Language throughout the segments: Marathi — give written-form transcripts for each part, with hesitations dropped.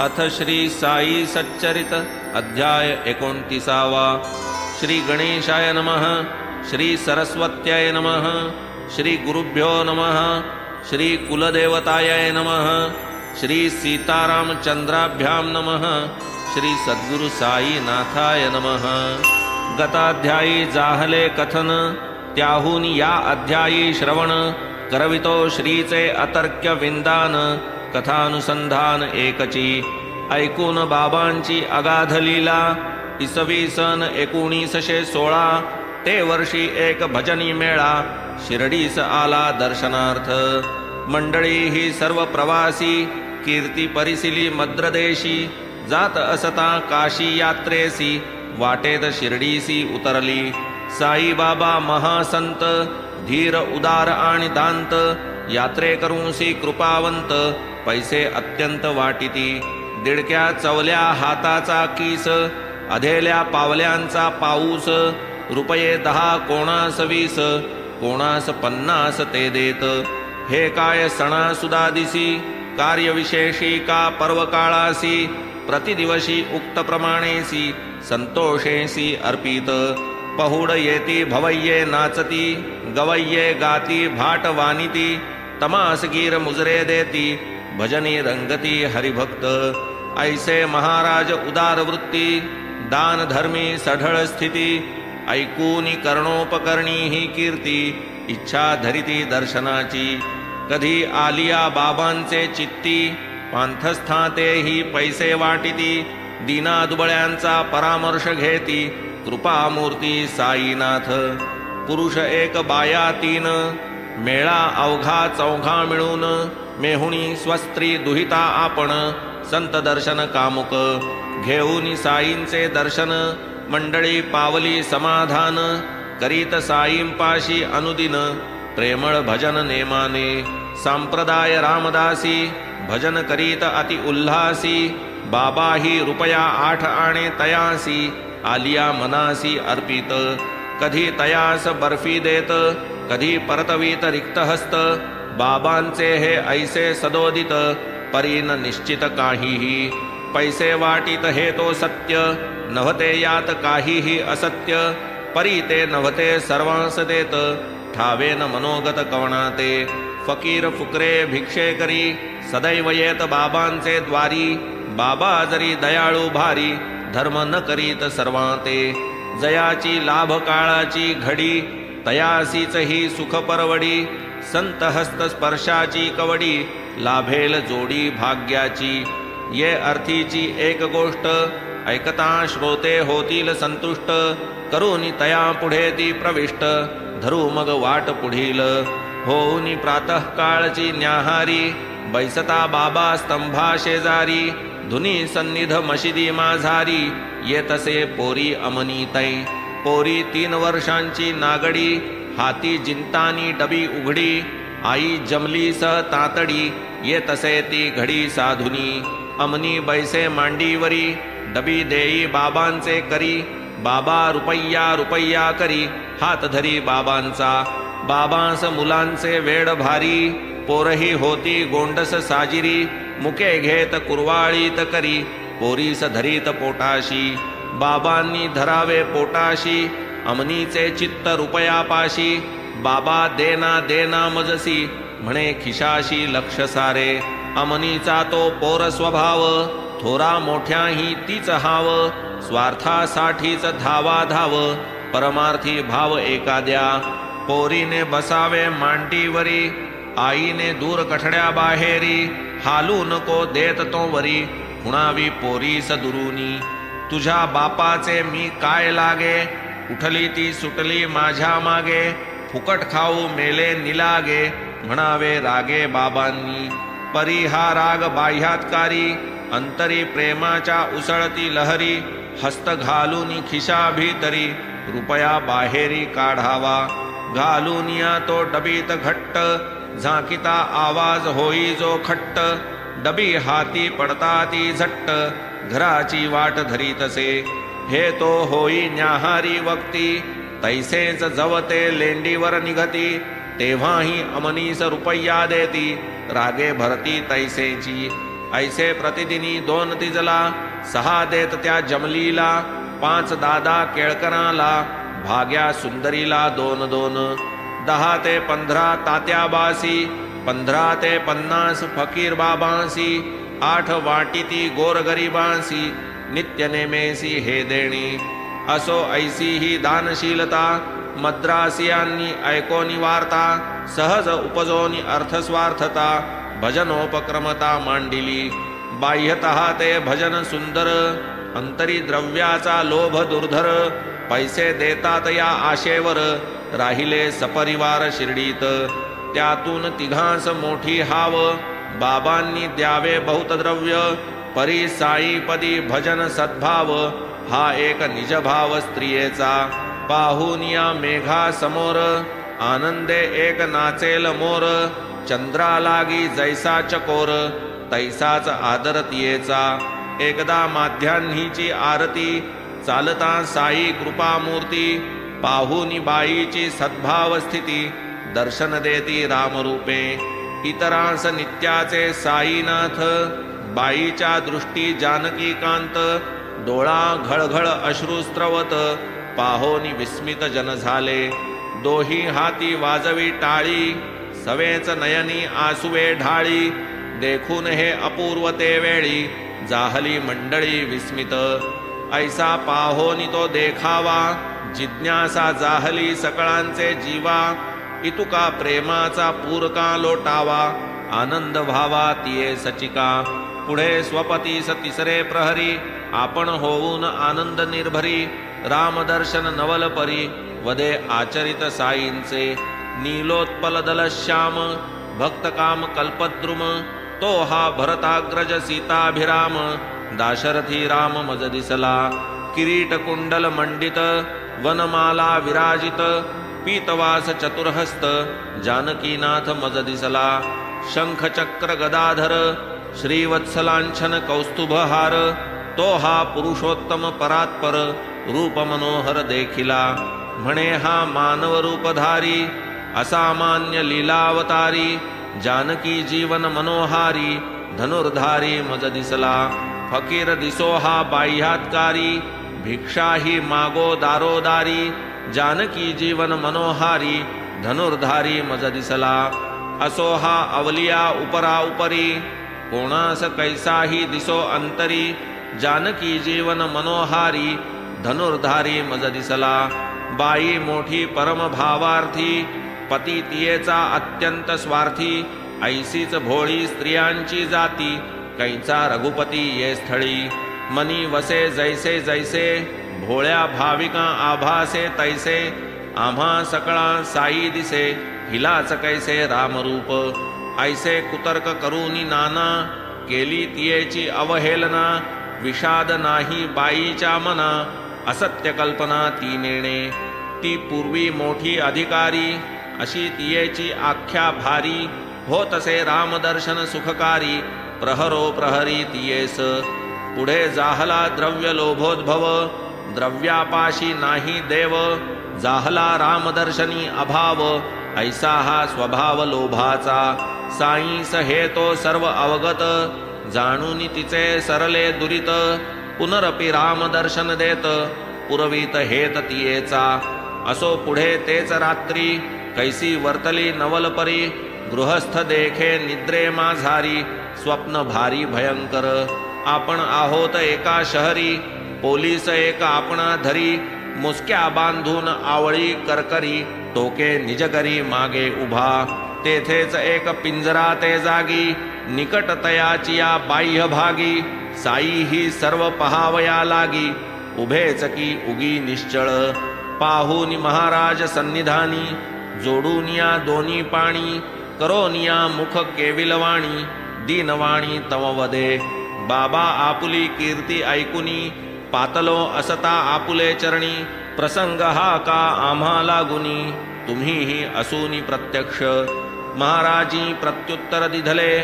अथ श्री साई सच्चरित अध्याय 29। श्री गणेशाय नमः। श्री सरस्वत्याय नमः। श्री गुरुभ्यो नमः। श्री कुलदेवताय नमः। श्री सीतारामचंद्राभ्यां नमः। श्री सद्गुरु साई नाथाय नमः। गताध्यायी जाहले कथन, त्याहून या अध्यायी श्रवण करवितो श्रीचे अतर्क्य विंदान। कथानुसंधान एकची ऐकून बाबांची अगाध लीला। इसवी सन 1916 ते वर्षी एक भजनी मेळा शिर्डीस आला दर्शनार्थ। मंडळी ही सर्व प्रवासी कीर्ती परिसिली मद्रदेशी। जात असता काशी यात्रेसी वाटेत शिर्डीसी उतरली। साई बाबा महासंत धीर उदार आणि दांत। यात्रेकरूंसी कृपावंत पैसे अत्यंत वाटिती। दिडक्या चवल्या हाताचा कीस, अधेल्या पावल्यांचा पाऊस। रुपये 10 कोणास 20, कोणास 50 ते देत। हे काय सणासुदा दिसी, कार्यविशेषी का पर्वकाळासी। प्रतिदिवशी उक्त प्रमाणेसी संतोषेसी अर्पित। पहुड येती भवय्ये नाचती, गवय्ये गाती भाट वानिती। तमास गीर मुजरे देती, भजनी रंगती हरिभक्त। ऐसे महाराज उदार वृत्ती, दान धर्मी सढळ स्थिती। ऐकूनी कर्णोपकरणी ही कीर्ती, इच्छा धरिती दर्शनाची। कधी आलिया बाबांचे चित्ती, पांथस्थाते ही पैसे वाटिती। दीना दुबळ्यांचा परामर्श घेती, कृपामूर्ती साईनाथ। पुरुष एक बाया 3, मेळा अवघा 4 मिळून। मेहुणी स्वस्त्री दुहिता आपण, संत दर्शन कामुक। घेऊनी साईंचे दर्शन, मंडळी पावली समाधान। करीत साईंपाशी अनुदिन, प्रेमळ भजन नेमाने। संप्रदाय रामदासी, भजन करीत अति उल्हासी। बाबा ही रुपया 8 आणे तयासी, आलिया मनासी अर्पित। कधी तयास बर्फी देत, कधी परतवीत रिक्त हस्त। बाबांचे हे ऐसे सदोदित, परीन निश्चित काहीही। पैसे वाटित हे तो सत्य, नव्हते यात काहीही असत्य। परी ते नव्हते सर्वांस देत, ठावेन मनोगत कवणाते। फकीर फुकरे भिक्षे करी, सदैव येत बाबांचे द्वारी। बाबा जरी दयाळू भारी, धर्म न करीत सर्वांते। जयाची लाभ काळाची घडी, तयासीच ही सुख परवडी। संत हस्त स्पर्शाची कवडी, लाभेल जोडी भाग्याची। ये अर्थीची एक गोष्ट, ऐकता श्रोते होतील संतुष्ट। करूनी तया पुढे ती प्रविष्ट, धरू मग वाट पुढील। होऊनी प्रातः काळची न्याहारी, बैसता बाबा स्तंभा शेजारी। धुनी सन्निध मशिदी माझारी, येतसे पोरी अमनीतै। पोरी 3 वर्षांची नागडी, हाती जिंतानी डबी उघडी। आई जमली सह तातडी, येतसे ती घडी साधुनी। अमनी बैसे मांडीवरी, डबी देई बाबांचे करी। बाबा रुपैया रुपैया करी, हात धरी बाबांचा। बाबांस मुलांचे वेड भारी, पोरही होती गोंडस साजिरी। मुके घेत कुरवाळीत करी, पोरीस धरीत पोटाशी। बाबांनी धरावे पोटाशी, अमनीचे चित्त रुपयापाशी। बाबा देना देना मजसी, म्हणे खिशाशी लक्ष सारे। अमनीचा तो पोर स्वभाव, थोरा मोठ्याही तीच हाव। स्वार्थासाठीच धावा धाव, परमार्थी भाव एखाद्या। पोरीने बसावे मांडीवरी, आईने दूर कठड्या बाहेरी। हालू नको देत तो वरी, हुणावी पोरीस दुरुनी। तुझ्या बापाचे मी काय लागे, उठली ती सुटली माझ्या मागे। फुकट खाऊ मेले निलागे, म्हणावे रागे बाबांनी। परी हा राग बाह्यात्कारी, अंतरी प्रेमाच्या उसळती लहरी। हस्त घालूनी खिशा भीतरी, रुपया बाहेरी काढावा। घालूनिया तो डबीत घट्ट, झाकिता आवाज होई जो खट्ट। डबी हाती पडता ती झट्ट, घराची वाट धरीतसे। हे तो होई न्याहारी वक्ती, तैसेच जवते लेंडीवर निघती। तेव्हाही अमनीस रुपया देती, रागे भरती तैसेची। ऐसे प्रतिदिनी 2 तिजला, 6 देत त्या जमलीला, 5 दादा केळकराला, भाग्या सुंदरीला 2-2, 10 ते 15 तात्या बासी, 15 ते 50 फकीर बाबांसी, 8 वाटिती गोरगरिबांसी, नित्य नेमेसी हे देणी. असो ऐसी ही दानशीलता, मद्रासियांनी ऐकोनी वार्ता, सहज उपजोनी अर्थस्वार्थता, भजनोपक्रमता मांडिली. बाह्यतः ते भजन सुंदर, अंतरी द्रव्याचा लोभ दुर्धर, पैसे देतात या आशेवर, राहिले सपरिवार शिर्डीत. त्यातून तिघांस मोठी हाव, बाबांनी द्यावे बहुत द्रव्य, परी साईपदी भजन सद्भाव, हा एक निजभाव स्त्रियेचा. पाहुनिया मेघा समोर, आनंदे एक नाचेल मोर, चंद्रा लागी जैसा चकोर, तैसाच आदर तियेचा. एकदा माध्यान्हीची आरती, चालता साई कृपामूर्ती, पाहुनी बाईची सद्भाव स्थिती, दर्शन देती रामरूपे. इतरांस नित्याचे साईनाथ, बाईच्या दृष्टी जानकी कांत, डोळा घळघळ अश्रुस्त्रवत, पाहोनी विस्मित जन झाले. दोही हाती वाजवी टाळी, सवेच नयनी आसुवे ढाळी, देखून हे अपूर्व ते वेळी, जाहली मंडळी विस्मित. ऐसा पाहोनी तो देखावा, जिज्ञासा जाहली सकळांचे जीवा, इतुका प्रेमाचा पूरका लोटावा, आनंद व्हावा तिये सचिका. पुढे स्वपतीस तिसरे प्रहरी, आपण होऊन आनंद निर्भरी, रामदर्शन नवल परी, वदे आचरित साईंचे. नीलोत्पल दल श्याम, भक्त काम कल्पद्रुम, तो हा भरताग्रज सीताभिराम, दाशरथी राम मज दिसला. किरीट कुंडल मंडित, वनमाला विराजित, पीतवास चतुर्हस्त, जानकीनाथ मज दिसला. शंख चक्र गदाधर, श्रीवत्सलांछन कौस्तुभहार, तो हा पुरुषोत्तम परात्पर, रूप मनोहर देखिला. म्हणे हा मानव रूपधारी, असामान्य लीलावतारी, जानकी जीवन मनोहारी, धनुर्धारी मज दिसला. फकीर दिसो हा बाह्यात्कारी, भिक्षा ही मागो दारोदारी, जानकी जीवन मनोहारी, धनुर्धारी मज दिसला. असो हा अवलिया उपरा उपरी, कोणास कैसाही दिसो अंतरी, जानकी जीवन मनोहारी, धनुर्धारी मज दिसला. बाई मोठी परम भावार्थी, पती तियेचा अत्यंत स्वार्थी, ऐसीच भोळी स्त्रियांची जाती, कैचा रघुपती ये स्थळी. मनी वसे जैसे जैसे, भोळ्या भाविका आभासे तैसे, आम्हा सकळा साई दिसे, हिलाच कैसे रामरूप. ऐसे कुतर्क करूनी नाना, केली तियेची अवहेलना, विषाद नाही बाईच्या मना, असत्य कल्पना ती नेणे. ती पूर्वी मोठी अधिकारी, अशी तियेची आख्या भारी, होतसे रामदर्शन सुखकारी, प्रहरो प्रहरी तियेस. पुढे जाहला द्रव्य लोभोद्भव, द्रव्यापाशी नाही देव, जाहला रामदर्शनी अभाव, ऐसा हा स्वभाव लोभाचा. साईस हे तो सर्व अवगत, जाणून तिचे सरले दुरित, पुनरपि रामदर्शन देत, पुरवीत हेत तियेचा. असो पुढे तेच रात्री, कैसी वर्तली नवलपरी, गृहस्थ देखे निद्रे माझारी, स्वप्न भारी भयंकर. आपण आहोत एका शहरी, पोलीस एक आपणा धरी, मुसक्या बांधून आवळी करकरी, टोके निजकरी मागे उभा. तेथेच एक पिंजरा ते जागी, निकट तयाची या बाह्य भागी, साई ही सर्व पहावया लागी, उभेच की उगी निश्चळ. पाहुनी महाराज सन्निधानी, जोडूनिया दोन्ही पाणी, करोनिया मुख केविलवाणी, दीनवाणी तव वदे. बाबा आपुली कीर्ती ऐकुनी, पातलो असता आपुले चरणी, प्रसंग हा का आम्हाला गुणी, तुम्हीही असूनी प्रत्यक्ष. महाराजी प्रत्युत्तर दिधले,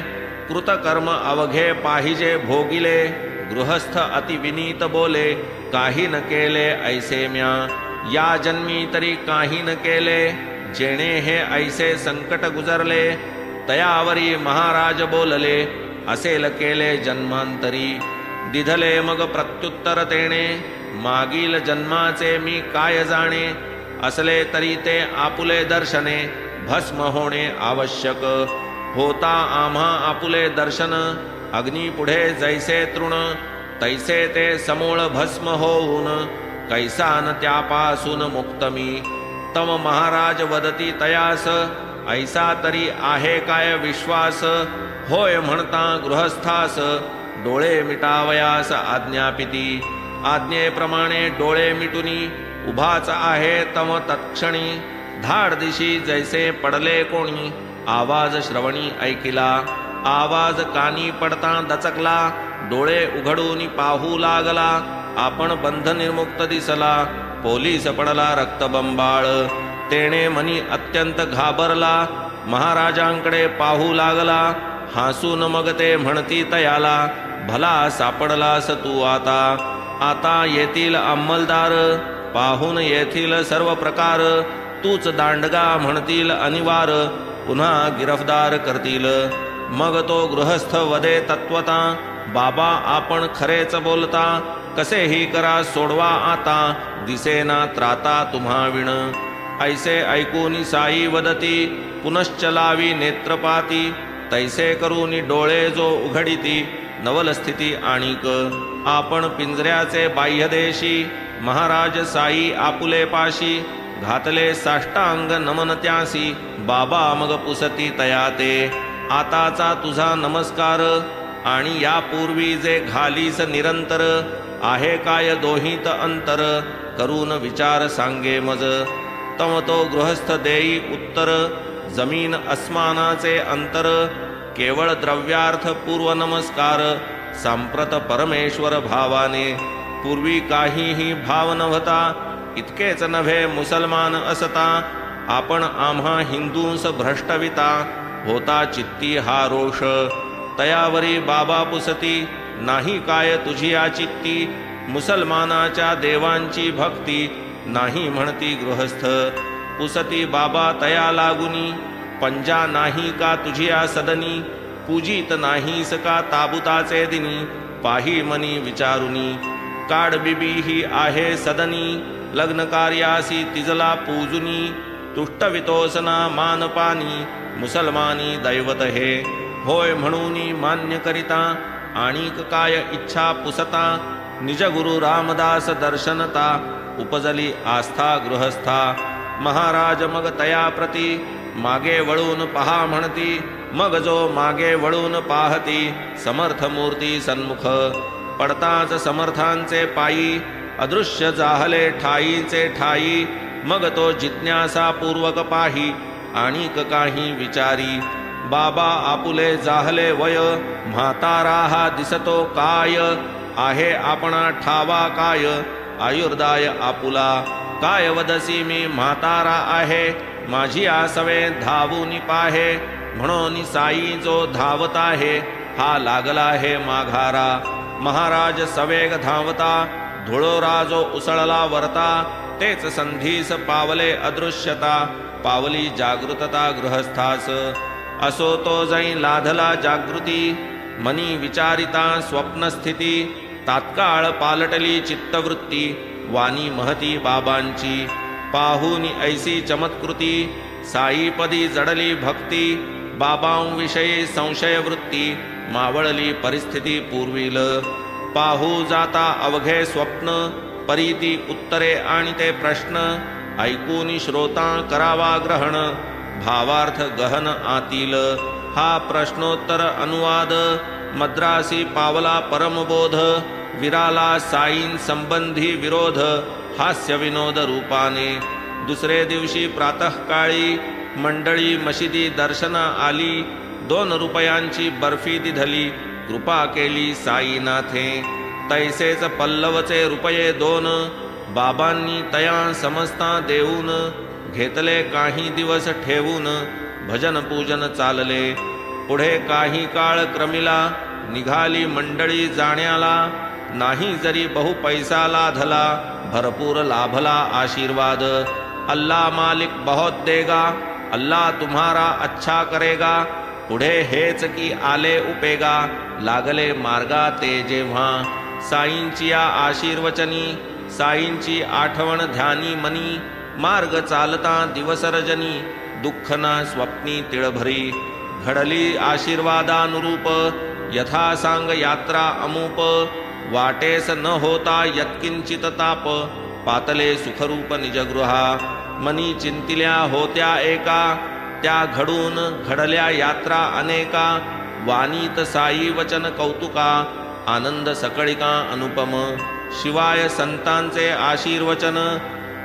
कृतकर्म अवघे पाहिजे भोगिले, गृहस्थ अति विनीत बोले, काही न केले ऐसे म्या. या जन्मी तरी काही न केले, जेणे हे ऐसे संकट गुजरले. तयावरी महाराज बोलले, असेल केले जन्मांतरी. दिधले मग प्रत्युत्तर तेणे, मागील जन्माचे मी काय जाणे. असले तरी ते आपुले दर्शने, भस्म होणे आवश्यक. होता आम्हा आपुले दर्शन, अग्नी पुढे जैसे तृण. तैसे ते समूळ भस्म होऊन, कैसान त्यापासून मुक्त मी. तम महाराज वदती तयास, ऐसा तरी आहे काय विश्वास. होय म्हणता गृहस्थास, डोळे मिटावयास आज्ञापिती. आज्ञेप्रमाणे डोळे मिटुनी, उभाच आहे तम तत्क्षणी. धाड दिशी जैसे पडले कोणी, आवाज श्रवणी ऐकिला. आवाज कानी पडता दचकला, डोळे उघडून पाहू लागला. आपण बंध निर्मुक्त दिसला, पोलीस पडला रक्तबंबाळ. तेणे मनी अत्यंत घाबरला, महाराजांकडे पाहू लागला. हसून मग ते म्हणती तयाला, भला सापडलास तू आता. आता येतील अंमलदार, पाहून येथील सर्व प्रकार. तूच दांडगा म्हणतील अनिवार, पुन्हा गिरफ्तार करतील. मग तो गृहस्थ वदे तत्वता, बाबा आपण खरेच बोलता. कसेही करा सोडवा आता, दिसेना त्राता तुम्हा विण. ऐसे ऐकूनी साई वदती, पुनश्च लावी नेत्रपाती. तैसे करूनी डोळे जो उघडिती, नवल स्थिती आणिक. आपण पिंजऱ्याचे बाह्यदेशी, महाराज साई आपुले पाशी. घातले साष्टांग नमन त्यासी, बाबा मग पुसती तयाते. आताचा तुझा नमस्कार, आणि यापूर्वी जे घालीस निरंतर. आहे काय दोहीत अंतर, करून विचार सांगे मज. तम तो गृहस्थ देई उत्तर, जमीन अस्मानाचे अंतर. केवळ द्रव्यार्थ पूर्व नमस्कार, सांप्रत परमेश्वर भावाने. पूर्वी काहीही भाव नव्हता, इतकेच नव्हे मुसलमान असता. आपण आम्हा हिंदूंस भ्रष्टविता, होता चित्ती हा रोष. तयावरी बाबा पुसती, नाही काय तुझी या चित्ती. मुसलमानाच्या देवांची भक्ती, नाही म्हणती गृहस्थ. पुसती बाबा तया लागुनी, पंजा नाही का तुझिया सदनी. पूजित नाहीस का ताबुताचे दिनी, पाही मनी विचारुनी. काड बिबी ही आहे सदनी, लग्न कार्यासी तिजला पूजुनी. तुष्टवितोसना मानपानी, मुसलमानी दैवत हे. होय म्हणूनी मान्य करिता, आणिक काय इच्छा पुसता. निज गुरु रामदास दर्शनता, उपजली आस्था गृहस्था. महाराज मग तया प्रती, मागे वळून पहा म्हणती. मग जो मागे वळून पाहती, समर्थ मूर्ती सन्मुख. पडताच समर्थांचे पायी, अदृश्य जाहले ठाईचे ठाई. मग तो जिज्ञासा पूर्वक पाही, आणिक काही विचारी. बाबा आपुले जाहले वय, म्हातारा हा दिसतो काय. आहे आपणा ठावा काय, आयुर्दाय आपुला. काय वदसी मी म्हातारा आहे, माझी आसवे धावूनी पाहे. म्हणून साई जो धावत आहे, हा लागला हे माघारा. महाराज सवेग धावता, धुळोरा जो उसळला वरता. तेच संधीस पावले अदृश्यता, पावली जागृतता गृहस्थास. असो तो जै लाधला जागृती, मनी विचारिता स्वप्नस्थिती. तात्काळ पालटली चित्तवृत्ती, वाणी महती बाबांची. पाहुनी ऐसी चमत्कृती, साईपदी जडली भक्ती. बाबांविषयी संशयवृत्ती, मावळली परिस्थिती पूर्वील. पाहू जाता अवघे स्वप्न, परीती उत्तरे आणि ते प्रश्न. ऐकूनी श्रोता करावा ग्रहण, भावार्थ गहन आतील. हा प्रश्नोत्तर अनुवाद, मद्रासी पावला परमबोध. विराला साईं संबंधी विरोध, हास्य विनोद रूपाने. दुसरे दिवशी प्रातःकाळी मंडळी मशिदी दर्शना आली. 2 रुपयांची बर्फी दिधली, कृपा केली साईनाथे. तैसेच पल्लवचे रुपये 2, बाबांनी तया समजता देऊन. घेतले काही दिवस ठेवून, भजन पूजन चालले. पुढे काही काळ क्रमिला, निघाली मंडळी जाण्याला. नाही जरी बहु पैसा लाधला, भरपूर लाभला आशीर्वाद. अल्लाह मालिक बहुत देगा, अल्लाह तुम्हारा अच्छा करेगा. पुढे हेच की आले उपेगा, लागले मार्गा ते जेव्हा. साईंची या आशीर्वचनी, साईंची आठवण ध्यानी मनी. मार्ग चालता दिवस रजनी, दुःख ना स्वप्नी तिळभरी. घडली आशीर्वादानुरूप, यथा सांग यात्रा अमूप. वाटेस न होता यत्किंचित ताप, पातले सुखरूप निजगृहा. मनी चिंतिल्या होत्या एका, त्या घडून घडल्या यात्रा अनेका. वाणीत साई वचन कौतुका, आनंद सकळिका अनुपम. शिवाय संतांचे आशीर्वचन,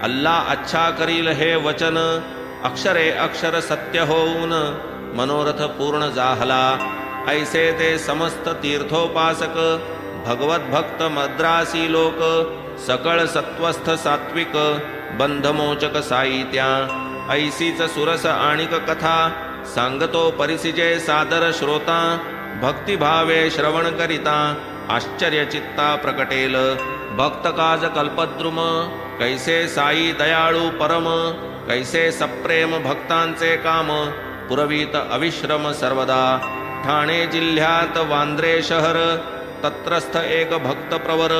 अल्लाह अच्छा करील हे वचन. अक्षरे अक्षर सत्य होऊन, मनोरथ पूर्ण जाहला. ऐसे ते समस्त तीर्थोपासक, भगवत भक्त मद्रासी लोक. सकळ सत्वस्थ सात्विक, बंधमोचक साई त्या. ऐसीच सुरस आणिक कथा, सांगतो परिसिजे सादर श्रोता. भक्तिभावे श्रवण करिता, आश्चर्य चित्ता प्रकटेल. भक्त काज कल्पद्रुम, कैसे साई दयाळू परम. कैसे सप्रेम भक्तांचे काम, पुरवीत अविश्रम सर्वदा. ठाणे जिल्ह्यात वांद्रे शहर, तत्रस्थ एक भक्त प्रवर.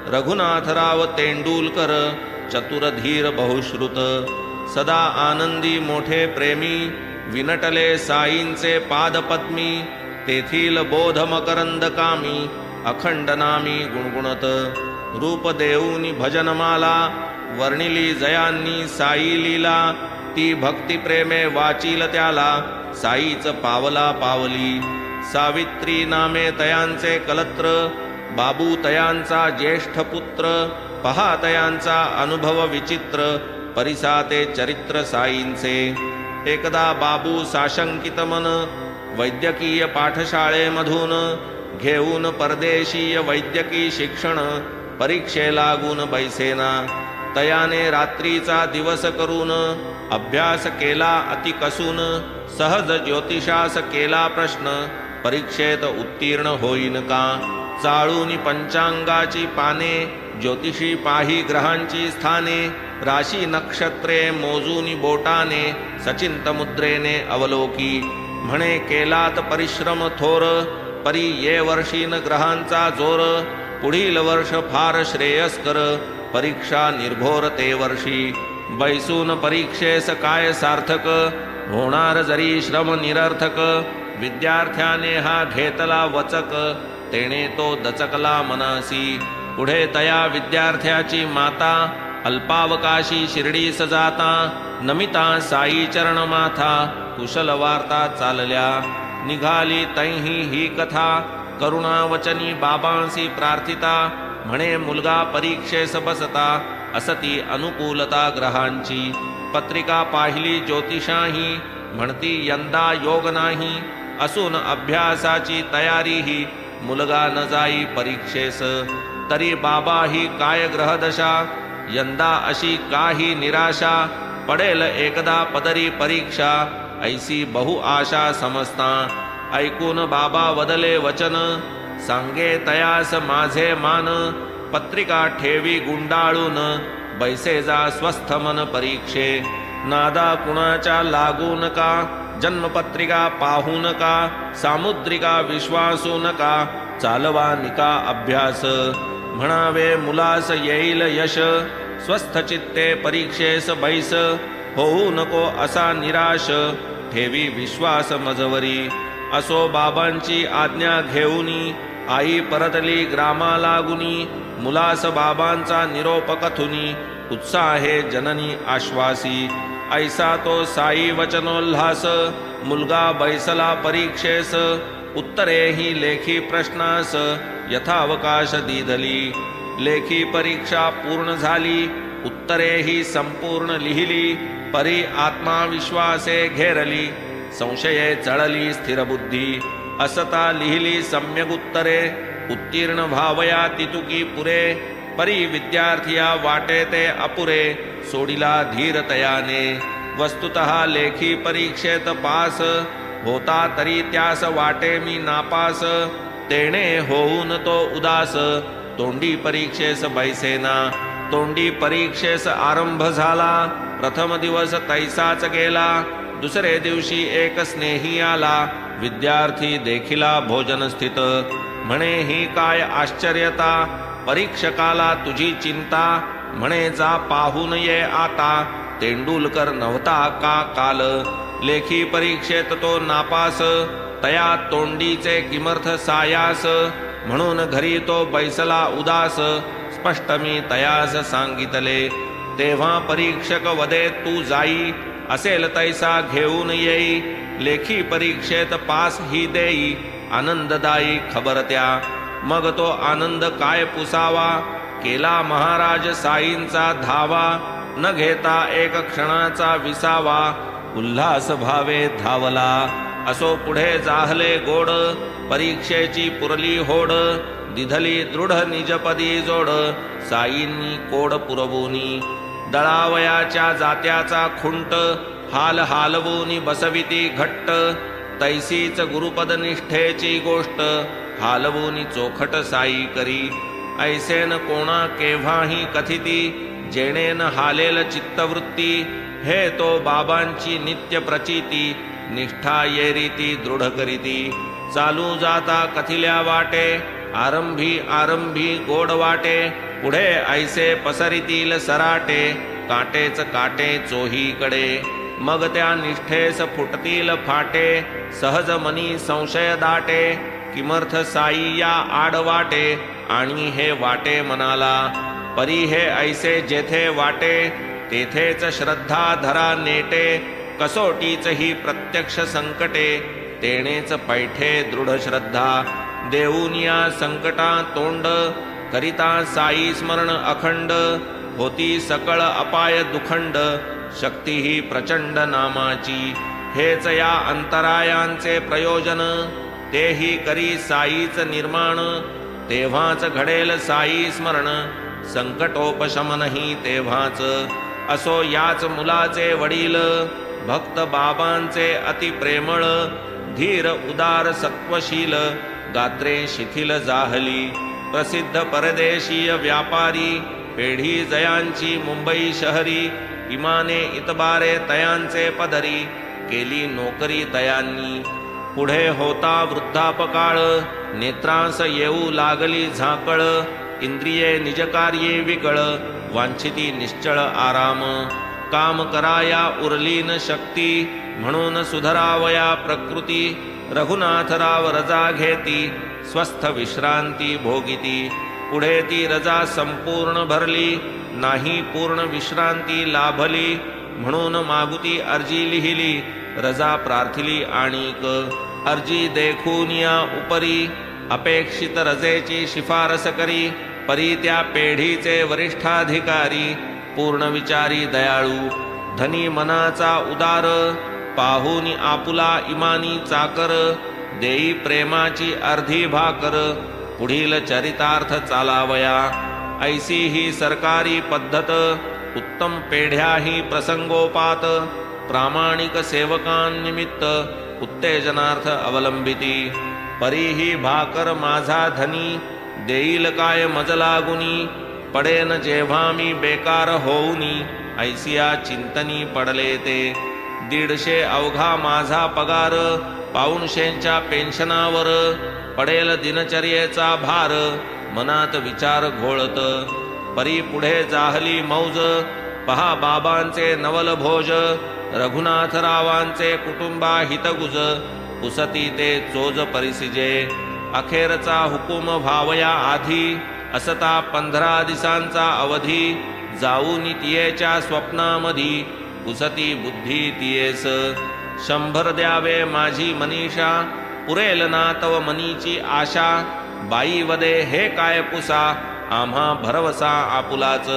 रघुनाथराव तेंडुलकर, चतुर धीर बहुश्रुत. सदा आनंदी मोठे प्रेमी, विनटले साईंचे पादपद्मी. तेथील बोध मकरंद कामी, अखंड नामी गुणगुणत. रूप देऊनी भजनमाला, वर्णिली जयांनी साई लीला. ती भक्ती प्रेमे वाचील त्याला, साईच पावला पावली. सावित्री नामे तयांचे कलत्र, बाबू तयांचा ज्येष्ठ पुत्र. पहा तयांचा अनुभव विचित्र, परिसाते चरित्र साईंचे. एकदा बाबू साशंकित मन, वैद्यकीय पाठशाळेमधून. घेऊन परदेशीय वैद्यकीय शिक्षण, परीक्षे लागून बैसेना. तयाने रात्रीचा दिवस करून, अभ्यास केला अति कसून. सहज ज्योतिषास केला प्रश्न, परीक्षेत उत्तीर्ण होईन का. चाळूनी पंचांगाची पाने, ज्योतिषी पाही ग्रहांची स्थाने. राशी नक्षत्रे मोजूनी बोटाने, सचिंत मुद्रेने अवलोकी. म्हणे केलात परिश्रम थोर, परी ये वर्षीन ग्रहांचा जोर. पुढील वर्ष फार श्रेयस्कर, परीक्षा निर्भोर ते वर्षी. बैसून परीक्षेस काय सार्थक, होणार जरी श्रम निरर्थक. विद्यार्थ्याने हा घेतला वचक, तेने तो दचकला मनासी. पुढे तया विद्यार्थ्याची माता, अल्पावकाशी शिर्डीस जाता. नमिता साई चरण माथा, कुशल वार्ता चालल्या. निघाली तैही ही कथा, करुणावचनी बाबांसी प्रार्थिता. म्हणे मुलगा परीक्षेस बसता, असती अनुकूलता ग्रहांची. पत्रिका पाहिली ज्योतिषाही, म्हणती यंदा योग नाही. असून अभ्यासाची तयारीही, मुलगा न जाई परीक्षेस. तरी बाबा ही काय ग्रहदशा, यंदा अशी काही निराशा. पडेल एकदा पदरी परीक्षा, ऐसी बहु आशा समजता. ऐकून बाबा वदले वचन, सांगे तयास माझे मान. पत्रिका ठेवी गुंडाळून, बैसे जा स्वस्थ मन परीक्षे. नादा कुणाच्या लागू नका, जन्मपत्रिका पाहू नका. सामुद्रिका विश्वासू नका, चालवा निका अभ्यास. म्हणावे मुलास येईल यश, स्वस्थ चित्ते परीक्षेस बैस. होऊ नको असा निराश, ठेवी विश्वास मजवरी. असो बाबांची आज्ञा घेऊनी, आई परतली ग्रामा लागुनी. मुलास बाबांचा निरोप कथुनी, उत्साहे जननी आश्वासी. ऐसा तो साई वचनोल्हास, मुलगा बैसला परीक्षेस. उत्तरेही लेखी प्रश्नास, यथावकाश दीधली. लेखी परीक्षा पूर्ण झाली, उत्तरेही संपूर्ण लिहिली. परी आत्माविश्वासे घेरली, संशये चळली स्थिरबुद्धी. असता लिहिली सम्यक उत्तरे, उत्तीर्ण व्हावया तितुकी पुरे. परी विद्यार्थिया वाटे ते अपुरे, सोडिला धीरतयाने. वस्तुतः लेखी परीक्षेत पास, होता तरी त्यास वाटे मी नापास. तेणे होऊन तो उदास, तोंडी परीक्षेस बैसेना. तोंडी परीक्षेस आरंभ झाला, प्रथम दिवस तैसाच गेला. दुसरे दिवशी एक स्नेही आला, विद्यार्थी देखिला भोजन स्थित. म्हणे ही काय आश्चर्यता, परीक्षकाला तुझी चिंता. म्हणे जा पाहून ये आता, तेंडुलकर नव्हता का काल. लेखी परीक्षेत तो नापास, तया तोंडीचे किमर्थ सायास. म्हणून घरी तो बैसला उदास, स्पष्ट मी तयास सांगितले. तेव्हा परीक्षक वदे तू जाई, असेल तैसा घेऊन येई. लेखी परीक्षेत पास ही देई, आनंददायी खबर त्या. मग तो आनंद काय पुसावा, केला महाराज साईंचा धावा. न घेता एक क्षणाचा विसावा, उल्हास भावे धावला. असो पुढे जाहले गोड, परीक्षेची पुरली होड. दिधली दृढ निजपदी जोड, साईंनी कोड पुरवूनी. दळावयाच्या जात्याचा खुंट, हाल हालवूनी बसविती घट्ट. तैसीच गुरुपद निष्ठेची गोष्ट, हालवूनी चोखट साई करी. ऐसेन कोणा केव्हाही कथिती, जेणेन हालेल चित्तवृत्ती. हे तो बाबांची नित्य प्रचिती, निष्ठा ये रीती दृढ करीती. चालू जाता कथिल्या वाटे, आरंभी आरंभी गोड वाटे. पुढे ऐसे पसरितील सराटे, काटेच काटे चोहीकडे. मग त्या निष्ठेस फुटतील फाटे, सहज मनी संशय दाटे. किमर्थ साई या आडवाटे, आणि हे वाटे मनाला. परी हे ऐसे जेथे वाटे, तेथेच श्रद्धा धरा नेटे. कसोटीच ही प्रत्यक्ष संकटे, तेणेच पैठे दृढ श्रद्धा. देऊनिया संकटा तोंड, करिता साई स्मरण अखंड. होती सकळ अपाय दुखंड, शक्ती ही प्रचंड नामाची. हेच या अंतरायांचे प्रयोजन, तेही करी साईच निर्माण. तेव्हाच घडेल साई स्मरण, संकटोपशमनही तेव्हाच. असो याच मुलाचे वडील, भक्त बाबांचे अति प्रेमळ. धीर उदार सत्वशील, गात्रे शिथिल जाहली. प्रसिद्ध परदेशीय व्यापारी, पेढी जयांची मुंबई शहरी. इमाने इतबारे तयांचे पदरी, केली नोकरी तयांनी. पुढे होता वृद्धापकाळ, नेत्रांस येऊ लागली झाकळ. इंद्रिये निजकार्ये विकळ, वांछिती निश्चळ आराम. काम कराया उरली न शक्ती, म्हणून सुधरावया प्रकृती. रघुनाथराव रजा घेती, स्वस्थ विश्रांती भोगिती. पुढे ती रजा संपूर्ण भरली, नाही पूर्ण विश्रांती लाभली. म्हणून मागुती अर्जी लिहिली, रजा प्रार्थिली आणिक. अर्जी देखून या उपरी, अपेक्षित रजेची शिफारस करी. परी त्या पेढीचे वरिष्ठाधिकारी, पूर्ण विचारी दयाळू. धनी मनाचा उदार, पाहूनी आपुला इमानी चाकर. देई प्रेमाची अर्धी भाकर, पुढील चरितार्थ चालावया. ऐसी ही सरकारी पद्धत, उत्तम पेढ्याही प्रसंगोपात. प्रामाणिक सेवकांनिमित्त, उत्तेजनार्थ अवलंबिती. परी ही भाकर माझा धनी, देईल काय मज लागुनी. पडेन जेव्हा मी बेकार होऊनी, ऐसिया चिंतनी पडले ते. 150 अवघा माझा पगार, पाऊणशेंच्या पेन्शनावर. पडेल दिनचर्येचा भार, मनात विचार घोळत. परी पुढे जाहली मौज, पहा बाबांचे नवल भोज. रघुनाथरावांचे कुटुंबा हितगुज, पुसती ते चोज परिसिजे. अखेरचा हुकुम व्हावया आधी, असता 15 दिसांचा अवधी. जाऊन तियेच्या स्वप्नामधी, पुसती बुद्धी तियेस. 100 द्यावे माझी मनीषा, पुरेल ना तव मनीची आशा. बाई वदे हे काय पुसा, आम्हा भरवसा आपुलाच.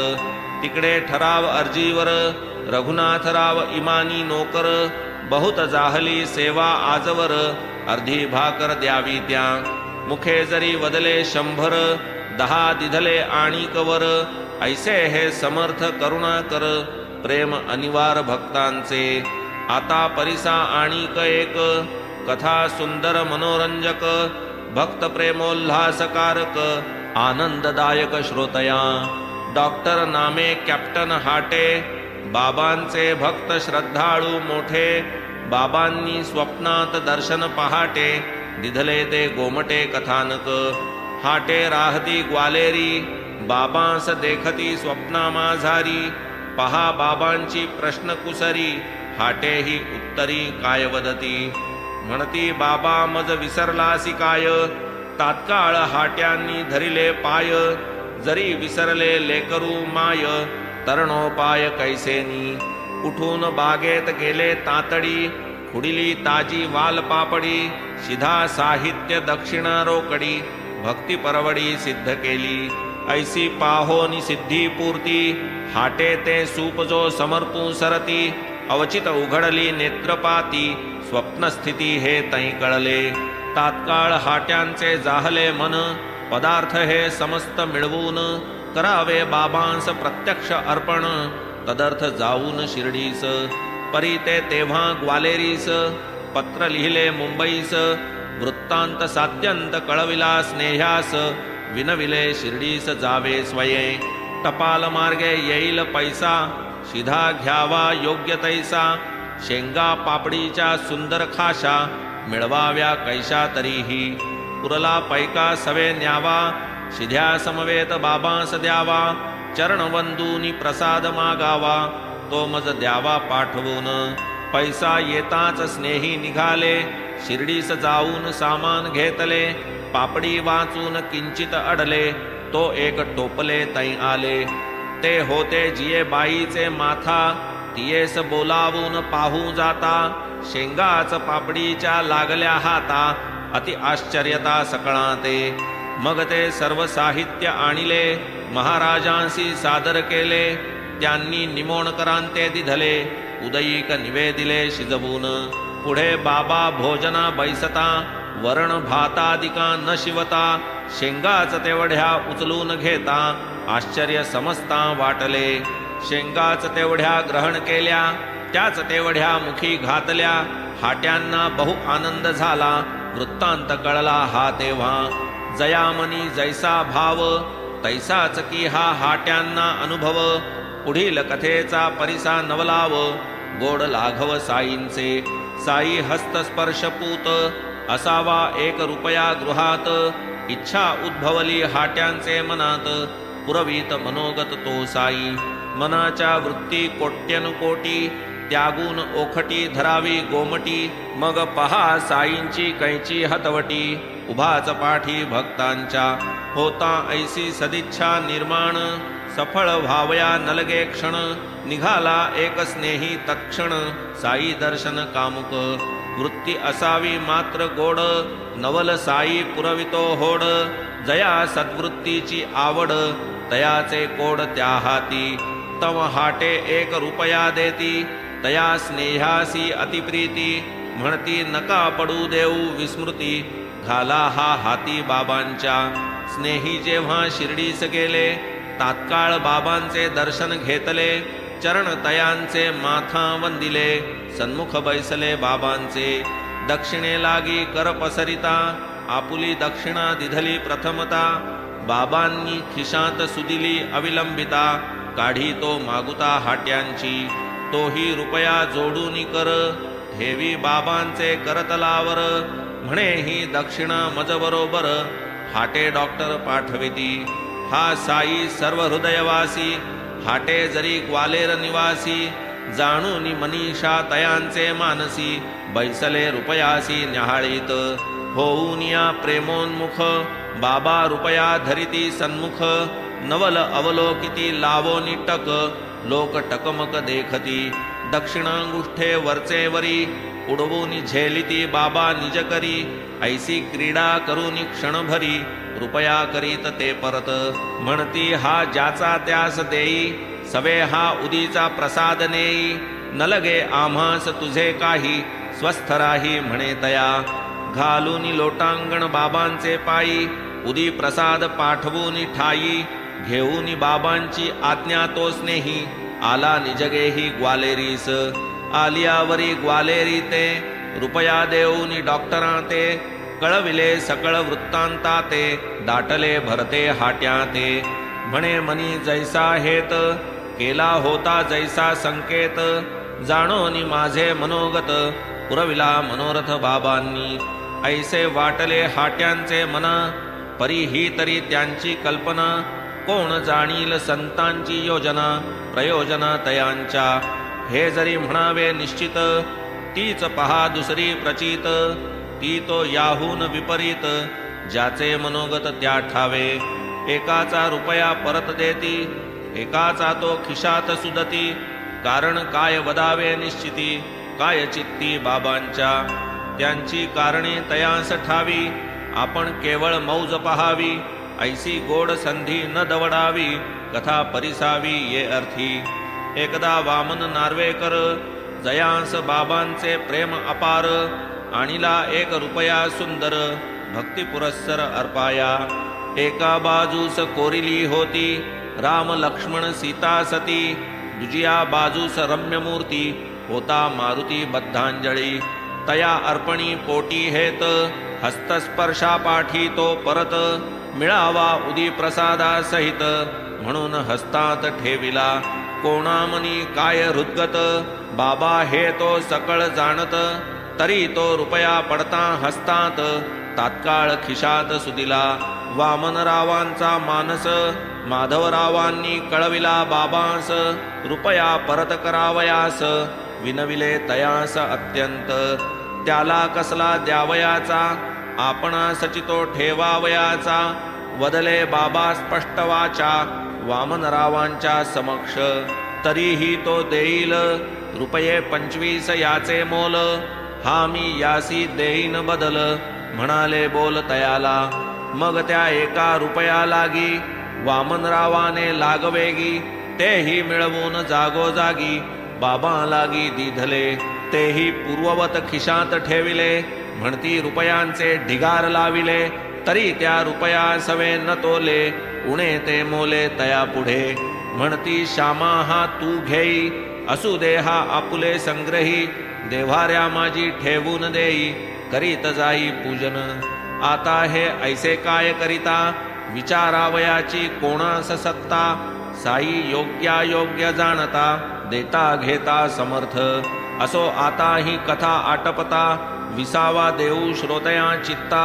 तिकडे ठराव अर्जीवर, रघुनाथराव इमानी नोकर. बहुत जाहली सेवा आजवर, अर्धी भाकर द्यावी त्या. मुखे जरी वदले 100, 10 दिधले आणिकवर. ऐसे हे समर्थ करुणा कर, प्रेम अनिवार भक्तांचे. आता परिसा आणिक एक, कथा सुंदर मनोरंजक. भक्त प्रेमोल्हासकारक, आनंददायक श्रोतया. डॉक्टर नामे कॅप्टन हाटे, बाबांचे भक्त श्रद्धाळू मोठे. बाबांनी स्वप्नात दर्शन पहाटे दिधले ते गोमटे कथानक हाटे राहती ग्वालेरी बाबांस देखती स्वप्ना माझारी पहा बाबांची प्रश्न कुसरी हाटे ही उत्तरी काय वदती म्हणती बाबा मज विसरलासी काय तात्काळ हाट्यांनी धरिले पाय जरी विसरले लेकरू माय तरणोपाय कैसेनी उठून बागेत गेले तातडी खुडिली ताजी वाल पापडी शिधा साहित्य दक्षिणा रोकडी भक्ती परवडी सिद्ध केली ऐसी पाहोनी सिद्धी पूर्ती हाटे ते सूप जो समर्पू सरती अवचित उघडली नेत्रपाती स्वप्नस्थिती हे तै कळले तात्काळ हाट्यांचे जाहले मन पदार्थ हे समस्त मिळवून करावे बाबांस प्रत्यक्ष अर्पण तदर्थ जाऊन शिर्डीस परी ते तेव्हा ग्वालेरीस पत्र लिहिले मुंबईस वृत्तांत सात्यंत कळविला स्नेह्यास विनविले शिर्डीस जावे स्वये टपाल मार्गे येईल पैसा शिधा घ्यावा योग्य तैसा शेंगा पापडीच्या सुंदर खाशा मिळवाव्या कैशा तरीही पुरला पैका सवे न्यावा शिध्या समवेत बाबांस द्यावा चरणवंदूनी प्रसाद मागावा तो मज द्यावा पाठवून पैसा येताच स्नेही निघाले शिर्डीस जाऊन सामान घेतले पापडी वाचून किंचित अडले तो एक टोपले तै आले ते होते जिये बाईचे माथा तियेस बोलावून पाहू जाता शेंगाच पापडीच्या लागल्या हाता अति आश्चर्यता सकळा ते मग ते सर्व साहित्य आणिले महाराजांसी सादर केले त्यांनी निमोणकरांते दिधले उदयीक निवेदिले शिजवून पुढे बाबा भोजना बैसता वरण भातादिका न शिवता शेंगाच तेवढ्या उचलून घेता आश्चर्य समजता वाटले शेंगाच तेवढ्या ग्रहण केल्या त्याच तेवढ्या मुखी घातल्या हाट्यांना बहु आनंद झाला वृत्तांत कळला हा तेव्हा जयामनी जैसा भाव तैसाच की हा हाट्यांना अनुभव पुढील कथेचा परिसा नवलाव गोड लाघव साईंचे साई हस्तस्पर्शपूत असावा 1 रुपया गृहात इच्छा उद्भवली हाट्यांचे मनात पुरवीत मनोगत तो साई मनाच्या वृत्ती कोट्यनुकोटी त्यागून ओखटी धरावी गोमटी मग पहा साईंची कैची हतवटी उभाच पाठी भक्तांच्या होता ऐसी सदिच्छा निर्माण सफळ व्हावया नलगे क्षण निघाला एक स्नेही तत्क्षण साई दर्शन कामुक वृत्ती असावी मात्र गोड नवल साई पुरवितो होड जया सद्वृत्तीची आवड तयाचे कोड त्या हाती तव हाटे 1 रुपया देती तया स्नेहासी अतिप्रीती म्हणती नका पडू देऊ विस्मृती घाला हा हाती बाबांच्या स्नेही जेव्हा शिर्डीस गेले तात्काळ बाबांचे दर्शन घेतले चरण तयांचे माथा वंदिले सन्मुख बैसले बाबांचे दक्षिणे लागी कर पसरिता आपुली दक्षिणा दिधली प्रथमता बाबांनी खिशात सुदिली अविलंबिता काढी तो मागुता हाट्यांची तोही रुपया जोडून कर ठेवी बाबांचे करतलावर म्हणे ही दक्षिणा मज बरोबर हाटे डॉक्टर पाठविती हा साई सर्व हृदयवासी हाटे जरी ग्वालेर निवासी जाणून मनीषा तयांचे मानसी बैसले रुपयासी न्याहाळीत होऊन या प्रेमोन्मुख बाबा रुपया धरिती सन्मुख नवल अवलोकिती लावो निटक लोक टकमक देखती दक्षिणांगुष्ठे वरचे वरी उडवून झेलिती बाबा निज करी ऐसी क्रीडा करून क्षणभरी रुपया करीत ते परत म्हणती हा ज्याचा त्यास देई सवे हा उदीचा प्रसाद नेई न लगे आम्हास तुझे काही स्वस्थ राही म्हणे तया घालून लोटांगण बाबांचे पायी उदी प्रसाद पाठवून ठाई घेऊन बाबांची आज्ञा तो स्नेही आला निजगेही ग्वालेरीस आलियावरी ग्वालेरी ते रुपया देऊन डॉक्टरां ते कळविले सकळ वृत्तांता ते दाटले भरते हाट्या ते म्हणे मनी जैसा हेत केला होता जैसा संकेत जाणोनी माझे मनोगत पुरविला मनोरथ बाबांनी. ऐसे वाटले हाट्यांचे मना, परी ही तरी त्यांची कल्पना. कोण जाणील संतांची योजना, प्रयोजना तयांच्या. हे जरी म्हणावे निश्चित, तीच पहा दुसरी प्रचित. ती तो याहून विपरीत, ज्याचे मनोगत त्या ठावे. एकाचा रुपया परत देती, एकाचा तो खिशात सुदती. कारण काय वदावे निश्चिती, काय चित्ती बाबांच्या. त्यांची कारणे तयास ठावी, आपण केवळ मौज पहावी. ऐसी गोड संधी न दवडावी, कथा परिसावी ये अर्थी. एकदा वामन नार्वेकर, जयांस बाबांचे प्रेम अपार. आणिला 1 रुपया सुंदर, भक्ती पुरस्सर अर्पाया. एका बाजूस कोरिली होती, राम लक्ष्मण सीता सती. दुजिया बाजूस रम्य मूर्ती, होता मारुती बद्धांजळी. तया अर्पणी पोटी हेत, हस्तस्पर्शा पाठी तो परत. मिळावा उदी प्रसादा सहित, म्हणून हस्तात ठेविला. कोणामनी काय हृद्गत, बाबा हे तो सकळ जाणत. तरी तो रुपया पडता हस्तात, तात्काळ खिशात सुदिला. वामनरावांचा मानस, माधवरावांनी कळविला बाबांस. रुपया परत करावयास, विनविले तयास अत्यंत. त्याला कसला द्यावयाचा, आपणासची तो ठेवावयाचा. वदले बाबा स्पष्ट वाचा, वामनरावांच्या समक्ष. तरीही तो देईल, रुपये 25 याचे मोल. हा मी यासी देईन बदल, म्हणाले बोल तयाला. मग त्या 1 रुपया लागी, वामनरावाने लागवेगी. तेही मिळवून जागोजागी, बाबा लागी दिधले. तेही पूर्ववत खिशात ठेविले, म्हणती रुपयांचे ढिगार लाविले. तरी त्या रुपया सवे न तोले, उणे ते मोले तया पुढे. म्हणती श्यामा हा तू घेई, असू दे हा आपुले संग्रही. देव्हाऱ्या माझी ठेवून देई, करीत जाई पूजन. आता हे ऐसे काय करिता, विचारावयाची कोणास सत्ता. साई योग्यायोग्य जाणता, देता घेता समर्थ. असो आता ही कथा आटपता, विसावा देऊ श्रोतया चित्ता.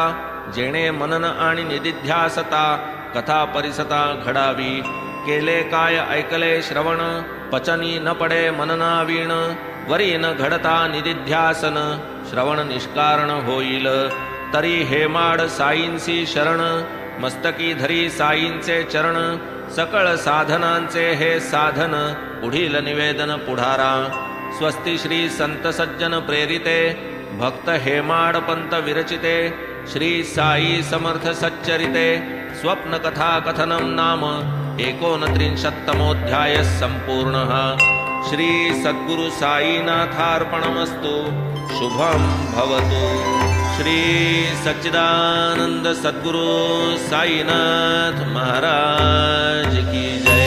जेणे मनन आणि निदिध्यासता, कथा परिसता घडावी. केले काय ऐकले श्रवण, पचनी न पडे मनना वीण. वरी न घडता निदिध्यासन, श्रवण निष्कारण होईल. तरी हेमाड साईंसी शरण, मस्तकी धरी साईंचे चरण. सकळ साधनांचे हे साधन, पुढील निवेदन पुढारा. स्वस्ति श्री संत सज्जन प्रेरिते, भक्त हेमाड पंत विरचिते. श्री साई समर्थ सच्चरिते, स्वप्न कथा कथनम नाम 39तमोऽध्याय संपूर्णः. श्री सद्गुरु साईनाथार्पणमस्तु. शुभं भवतु. श्री सच्चिदानंद सद्गुरु साईनाथ महाराज की जय.